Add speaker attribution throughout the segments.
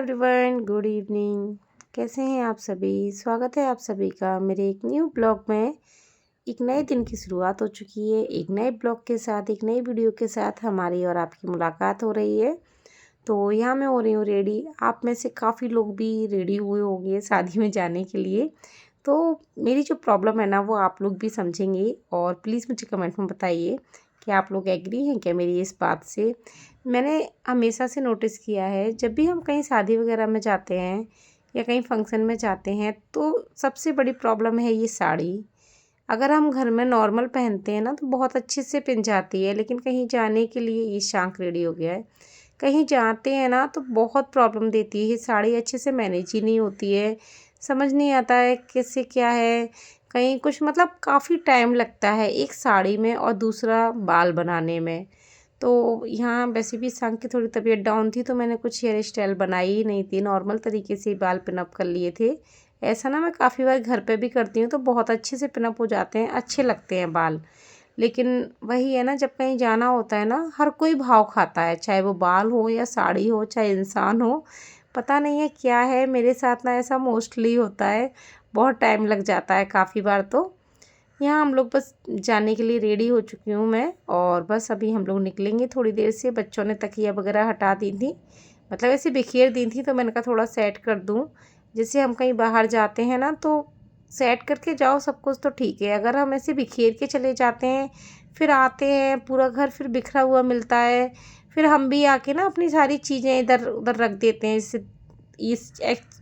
Speaker 1: Everyone, good evening. कैसे हैं आप सभी? स्वागत है आप सभी का मेरे एक न्यू ब्लॉग में। एक नए दिन की शुरुआत हो चुकी है। एक नए ब्लॉग के साथ, एक नई वीडियो के साथ हमारी और आपकी मुलाकात हो रही है। तो यहाँ मैं हो रही हूँ रेडी। आप में से काफ़ी लोग भी रेडी हुए होंगे शादी में जाने के लिए। तो मेरी जो प्रॉब्लम है ना, वो आप लोग भी समझेंगे और प्लीज़ मुझे कमेंट में बताइए कि आप लोग एग्री हैं क्या मेरी इस बात से। मैंने हमेशा से नोटिस किया है, जब भी हम कहीं शादी वगैरह में जाते हैं या कहीं फंक्शन में जाते हैं, तो सबसे बड़ी प्रॉब्लम है ये साड़ी। अगर हम घर में नॉर्मल पहनते हैं ना, तो बहुत अच्छे से पहन जाती है, लेकिन कहीं जाने के लिए ये शांक रेडी हो गया है। कहीं जाते हैं ना, तो बहुत प्रॉब्लम देती है ये साड़ी, अच्छे से मैनेज ही नहीं होती है। समझ नहीं आता है कैसे क्या है। कहीं कुछ मतलब काफ़ी टाइम लगता है एक साड़ी में और दूसरा बाल बनाने में। तो यहाँ वैसे भी सांग की थोड़ी तबीयत डाउन थी, तो मैंने कुछ हेयर स्टाइल बनाई ही नहीं थी, नॉर्मल तरीके से ही बाल पिनअप कर लिए थे। ऐसा ना मैं काफ़ी बार घर पे भी करती हूँ, तो बहुत अच्छे से पिनअप हो जाते हैं, अच्छे लगते हैं बाल। लेकिन वही है ना, जब कहीं जाना होता है ना, हर कोई भाव खाता है, चाहे वो बाल हो या साड़ी हो, चाहे इंसान हो। पता नहीं है क्या है, मेरे साथ ना ऐसा मोस्टली होता है। बहुत टाइम लग जाता है काफ़ी बार। तो यहाँ हम लोग बस जाने के लिए रेडी हो चुकी हूँ मैं, और बस अभी हम लोग निकलेंगे थोड़ी देर से। बच्चों ने तकिया वगैरह हटा दी थी, मतलब ऐसे बिखेर दी थी, तो मैंने कहा थोड़ा सेट कर दूँ। जैसे हम कहीं बाहर जाते हैं ना, तो सेट करके जाओ सब कुछ तो ठीक है। अगर हम ऐसे बिखेर के चले जाते हैं, फिर आते हैं पूरा घर फिर बिखरा हुआ मिलता है। फिर हम भी आके ना अपनी सारी चीज़ें इधर उधर रख देते हैं।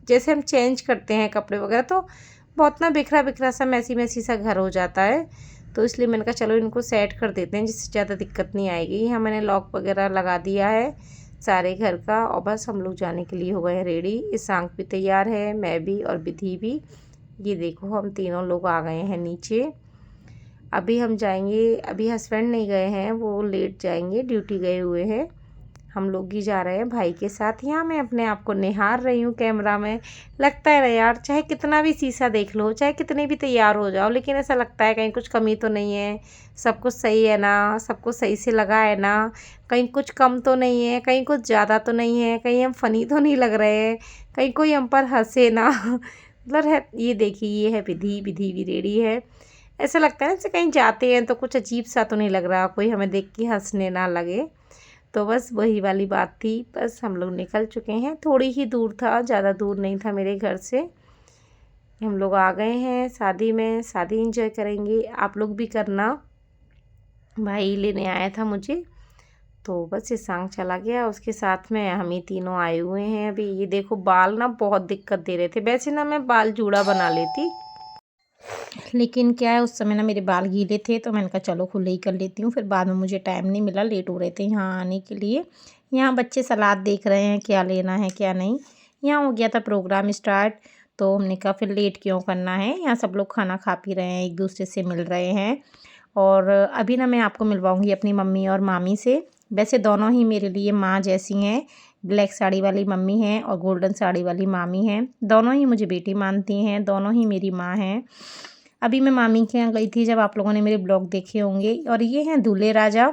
Speaker 1: जैसे हम चेंज करते हैं कपड़े वगैरह, तो बहुत ना बिखरा बिखरा सा मैसी मैसी सा घर हो जाता है। तो इसलिए मैंने कहा चलो इनको सेट कर देते हैं, जिससे ज़्यादा दिक्कत नहीं आएगी। यहाँ मैंने लॉक वगैरह लगा दिया है सारे घर का, और बस हम लोग जाने के लिए हो गए हैं रेडी। इशांक भी तैयार है, मैं भी और विधि भी। ये देखो हम तीनों लोग आ गए हैं नीचे। अभी हम जाएंगे, अभी हस्बैंड नहीं गए हैं, वो लेट जाएंगे, ड्यूटी गए हुए हैं। हम लोग ही जा रहे हैं भाई के साथ। यहाँ मैं अपने आप को निहार रही हूँ कैमरा में। लगता है ना यार, चाहे कितना भी शीशा देख लो, चाहे कितने भी तैयार हो जाओ, लेकिन ऐसा लगता है कहीं कुछ कमी तो नहीं है, सब कुछ सही है ना, सब कुछ सही से लगा है ना, कहीं कुछ कम तो नहीं है, कहीं कुछ ज़्यादा तो नहीं है, कहीं हम फ़नी तो नहीं लग रहे हैं, कहीं कोई हम पर हंसे ना। मतलब है, ये देखिए ये है विधि। विधि भी रेडी है। ऐसा लगता है ना जैसे कहीं जाते हैं तो कुछ अजीब सा तो नहीं लग रहा, कोई हमें देख के हंसने ना लगे। तो बस वही वाली बात थी। बस हम लोग निकल चुके हैं, थोड़ी ही दूर था, ज़्यादा दूर नहीं था मेरे घर से। हम लोग आ गए हैं शादी में, शादी एंजॉय करेंगे, आप लोग भी करना। भाई लेने आया था मुझे, तो बस ये सांग चला गया, उसके साथ में हम ही तीनों आए हुए हैं। अभी ये देखो बाल ना बहुत दिक्कत दे रहे थे। वैसे ना मैं बाल जूड़ा बना लेती, लेकिन क्या है उस समय ना मेरे बाल गीले थे, तो मैंने कहा चलो खुले ही कर लेती हूँ। फिर बाद में मुझे टाइम नहीं मिला, लेट हो रहे थे यहाँ आने के लिए। यहाँ बच्चे सलाद देख रहे हैं क्या लेना है क्या नहीं। यहाँ हो गया था प्रोग्राम स्टार्ट, तो हमने कहा फिर लेट क्यों करना है। यहाँ सब लोग खाना खा पी रहे हैं, एक दूसरे से मिल रहे हैं। और अभी ना मैं आपको मिलवाऊँगी अपनी मम्मी और मामी से। वैसे दोनों ही मेरे लिए माँ जैसी हैं। ब्लैक साड़ी वाली मम्मी हैं और गोल्डन साड़ी वाली मामी हैं। दोनों ही मुझे बेटी मानती हैं, दोनों ही मेरी माँ हैं। अभी मैं मामी के यहाँ गई थी, जब आप लोगों ने मेरे ब्लॉग देखे होंगे। और ये हैं दूल्हे राजा,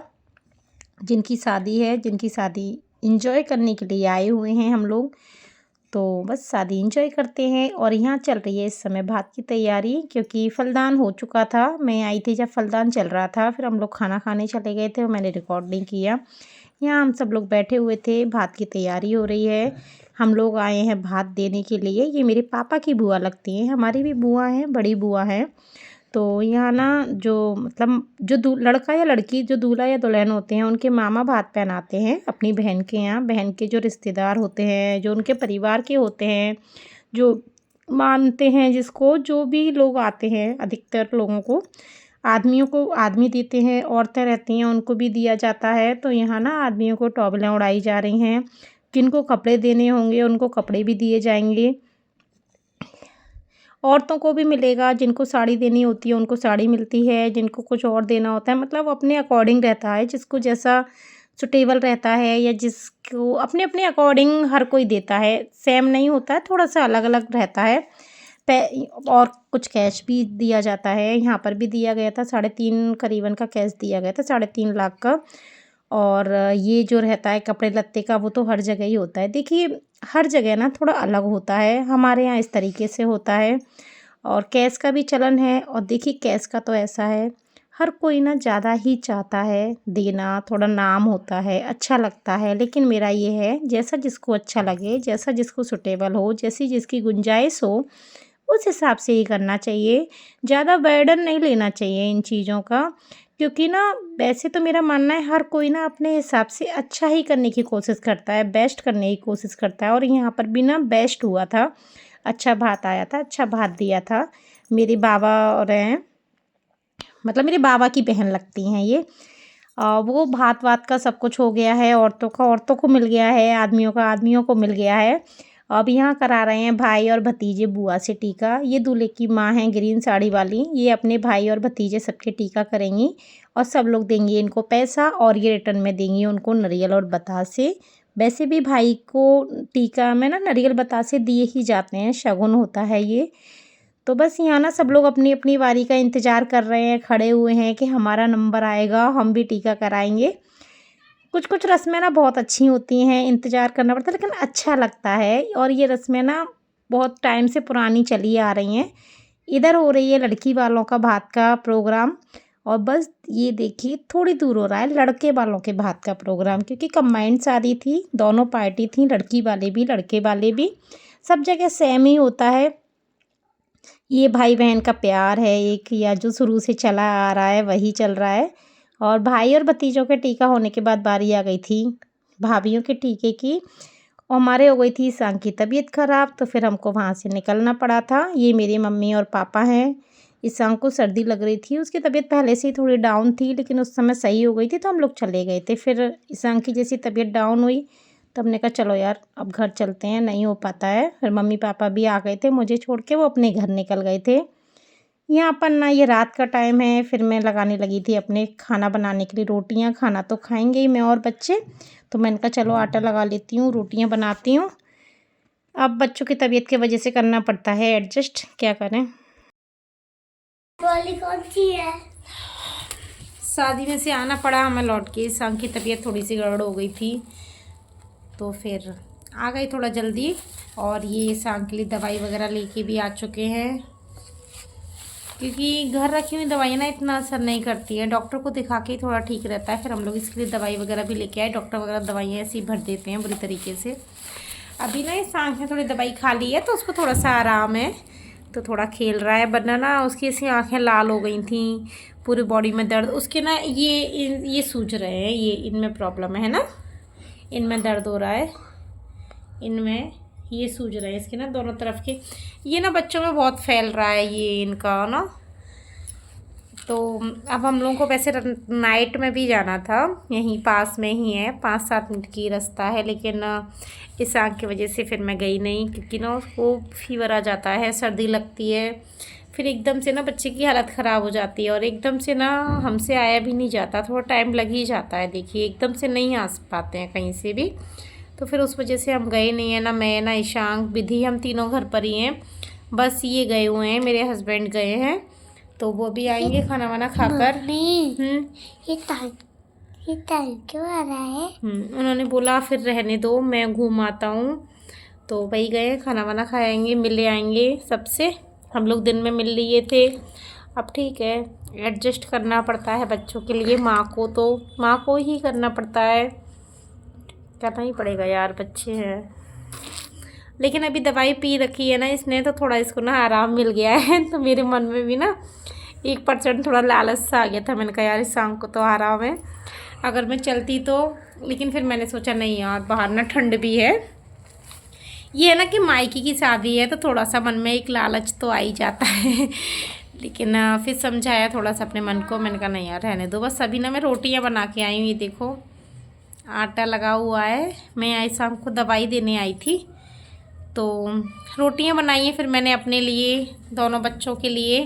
Speaker 1: जिनकी शादी है, जिनकी शादी इंजॉय करने के लिए आए हुए हैं हम लोग। तो बस शादी इंजॉय करते हैं। और यहाँ चल रही है इस समय भात की तैयारी, क्योंकि फलदान हो चुका था। मैं आई थी जब फलदान चल रहा था, फिर हम लोग खाना खाने चले गए थे और मैंने रिकॉर्ड नहीं किया। यहाँ हम सब लोग बैठे हुए थे, भात की तैयारी हो रही है। हम लोग आए हैं भात देने के लिए। ये मेरे पापा की बुआ लगती हैं, हमारी भी बुआ हैं, बड़ी बुआ हैं। तो यहाँ ना जो मतलब जो लड़का या लड़की, जो दूल्हा या दुल्हन होते हैं, उनके मामा भात पहनाते हैं अपनी बहन के यहाँ। बहन के जो रिश्तेदार होते हैं, जो उनके परिवार के होते हैं, जो मानते हैं जिसको, जो भी लोग आते हैं, अधिकतर लोगों को, आदमियों को आदमी देते हैं, औरतें रहती हैं उनको भी दिया जाता है। तो यहाँ ना आदमियों को टॉवलें उड़ाई जा रही हैं। किनको कपड़े देने होंगे उनको कपड़े भी दिए जाएंगे। औरतों को भी मिलेगा, जिनको साड़ी देनी होती है उनको साड़ी मिलती है, जिनको कुछ और देना होता है, मतलब अपने अकॉर्डिंग रहता है, जिसको जैसा सूटेबल रहता है या जिसको अपने अपने अकॉर्डिंग हर कोई देता है। सेम नहीं होता है, थोड़ा सा अलग अलग रहता है। और कुछ कैश भी दिया जाता है। यहाँ पर भी दिया गया था 3.5 करीबन का कैश दिया गया था, 3.5 लाख का। और ये जो रहता है कपड़े लत्ते का, वो तो हर जगह ही होता है। देखिए हर जगह ना थोड़ा अलग होता है, हमारे यहाँ इस तरीके से होता है और कैश का भी चलन है। और देखिए कैश का तो ऐसा है, हर कोई ना ज़्यादा ही चाहता है देना, थोड़ा नाम होता है, अच्छा लगता है। लेकिन मेरा ये है, जैसा जिसको अच्छा लगे, जैसा जिसको सूटेबल हो, जैसी जिसकी गुंजाइश हो, उस हिसाब से ही करना चाहिए। ज़्यादा बर्डन नहीं लेना चाहिए इन चीज़ों का, क्योंकि ना वैसे तो मेरा मानना है हर कोई ना अपने हिसाब से अच्छा ही करने की कोशिश करता है, बेस्ट करने की कोशिश करता है। और यहाँ पर भी ना बेस्ट हुआ था, अच्छा भात आया था, अच्छा भात दिया था। मेरे बाबा और हैं, मतलब मेरे बाबा की बहन लगती हैं ये। वो भात वात का सब कुछ हो गया है, औरतों का औरतों को मिल गया है, आदमियों का आदमियों को मिल गया है। अब यहाँ करा रहे हैं भाई और भतीजे बुआ से टीका। ये दूल्हे की माँ हैं ग्रीन साड़ी वाली, ये अपने भाई और भतीजे सबके टीका करेंगी और सब लोग देंगे इनको पैसा और ये रिटर्न में देंगी उनको नारियल और बतासे। वैसे भी भाई को टीका में ना नारियल बतासे दिए ही जाते हैं, शगुन होता है ये। तो बस यहाँ ना सब लोग अपनी अपनी बारी का इंतज़ार कर रहे हैं, खड़े हुए हैं कि हमारा नंबर आएगा, हम भी टीका कराएंगे। कुछ कुछ रस्में ना बहुत अच्छी होती हैं, इंतज़ार करना पड़ता है लेकिन अच्छा लगता है। और ये रस्में ना बहुत टाइम से पुरानी चली आ रही हैं। इधर हो रही है लड़की वालों का भात का प्रोग्राम और बस ये देखिए थोड़ी दूर हो रहा है लड़के वालों के भात का प्रोग्राम, क्योंकि कंबाइंड शादी थी, दोनों पार्टी थी, लड़की वाले भी लड़के वाले भी। सब जगह सेम ही होता है। ये भाई बहन का प्यार है एक, या जो शुरू से चला आ रहा है वही चल रहा है। और भाई और भतीजों के टीका होने के बाद बारी आ गई थी भाभीयों के टीके की। और हमारे हो गई थी ईशान की तबीयत ख़राब, तो फिर हमको वहाँ से निकलना पड़ा था। ये मेरी मम्मी और पापा हैं। ईशान को सर्दी लग रही थी, उसकी तबीयत पहले से ही थोड़ी डाउन थी लेकिन उस समय सही हो गई थी, तो हम लोग चले गए थे। फिर ईशान की जैसी तबीयत डाउन हुई तो हमने कहा चलो यार अब घर चलते हैं, नहीं हो पाता है। फिर मम्मी पापा भी आ गए थे मुझे छोड़ के, वो अपने घर निकल गए थे। यहाँ पर ना ये रात का टाइम है, फिर मैं लगाने लगी थी अपने खाना बनाने के लिए रोटियाँ। खाना तो खाएंगे ही मैं और बच्चे, तो मैंने कहा चलो आटा लगा लेती हूँ, रोटियाँ बनाती हूँ। अब बच्चों की तबीयत की वजह से करना पड़ता है एडजस्ट, क्या करें।
Speaker 2: ट्रॉली कौन सी है?
Speaker 1: शादी में से आना पड़ा हमें लौट के, ईशान की तबीयत थोड़ी सी गड़बड़ हो गई थी तो फिर आ गई थोड़ा जल्दी। और ये ईशान के लिए दवाई वगैरह लेके भी आ चुके हैं, क्योंकि घर रखी हुई दवाइयाँ ना इतना असर नहीं करती है, डॉक्टर को दिखा के ही थोड़ा ठीक रहता है। फिर हम लोग इसके लिए दवाई वगैरह भी लेके आए। डॉक्टर वगैरह दवाइयाँ ऐसे ही भर देते हैं बुरी तरीके से। अभी ना इस आँख में थोड़ी दवाई खा ली है तो उसको थोड़ा सा आराम है, तो थोड़ा खेल रहा है। वरना ना उसकी ऐसी आँखें लाल हो गई थी, पूरी बॉडी में दर्द। उसके ना ये सूज रहे हैं, ये इनमें प्रॉब्लम है ना, इनमें दर्द हो रहा है, इनमें ये सूज रहे हैं इसके ना दोनों तरफ के। ये ना बच्चों में बहुत फैल रहा है ये इनका ना। तो अब हम लोगों को वैसे नाइट में भी जाना था, यहीं पास में ही है, 5-7 मिनट की रास्ता है। लेकिन इस आग की वजह से फिर मैं गई नहीं, क्योंकि ना उसको फीवर आ जाता है, सर्दी लगती है, फिर एकदम से ना बच्चे की हालत ख़राब हो जाती है। और एकदम से ना हमसे आया भी नहीं जाता, थोड़ा टाइम लग ही जाता है। देखिए एकदम से नहीं आ पाते हैं कहीं से भी, तो फिर उस वजह से हम गए नहीं है। ना मैं, ना ईशांक, विधि, हम तीनों घर पर ही हैं। बस ये गए हुए हैं, मेरे हस्बैंड गए हैं, तो वो भी आएंगे खाना वाना खाकर।
Speaker 2: ये टाइम क्यों आ रहा है?
Speaker 1: उन्होंने बोला फिर रहने दो, मैं घूम आता हूँ। तो वही गए, खाना वाना खाएंगे, मिले आएंगे सबसे। हम लोग दिन में मिल लिए थे, अब ठीक है एडजस्ट करना पड़ता है बच्चों के लिए। माँ को ही करना पड़ता है, करना ही पड़ेगा यार, बच्चे हैं। लेकिन अभी दवाई पी रखी है ना इसने, तो थोड़ा इसको ना आराम मिल गया है। तो मेरे मन में भी ना 1% थोड़ा लालच सा आ गया था। मैंने कहा यार इस शाम को तो आराम है अगर मैं चलती तो। लेकिन फिर मैंने सोचा नहीं यार, बाहर ना ठंड भी है। ये है ना कि मायके की शादी है तो थोड़ा सा मन में एक लालच तो आ ही जाता है। लेकिन फिर समझाया थोड़ा सा अपने मन को, मैंने कहा नहीं यार रहने दो। बस अभी ना मैं रोटियां बना के आई हूँ, ये देखो आटा लगा हुआ है। मैं आई शाम को दवाई देने आई थी, तो रोटियां बनाई हैं फिर मैंने अपने लिए, दोनों बच्चों के लिए,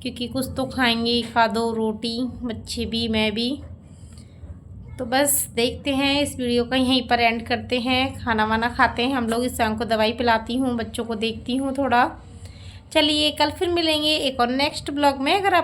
Speaker 1: क्योंकि कुछ तो खाएंगे, खा दो रोटी, बच्चे भी मैं भी। तो बस देखते हैं, इस वीडियो का यहीं पर एंड करते हैं। खाना वाना खाते हैं हम लोग, इस शाम को दवाई पिलाती हूँ, बच्चों को देखती हूँ थोड़ा। चलिए कल फिर मिलेंगे एक और नेक्स्ट ब्लॉग में। अगर आप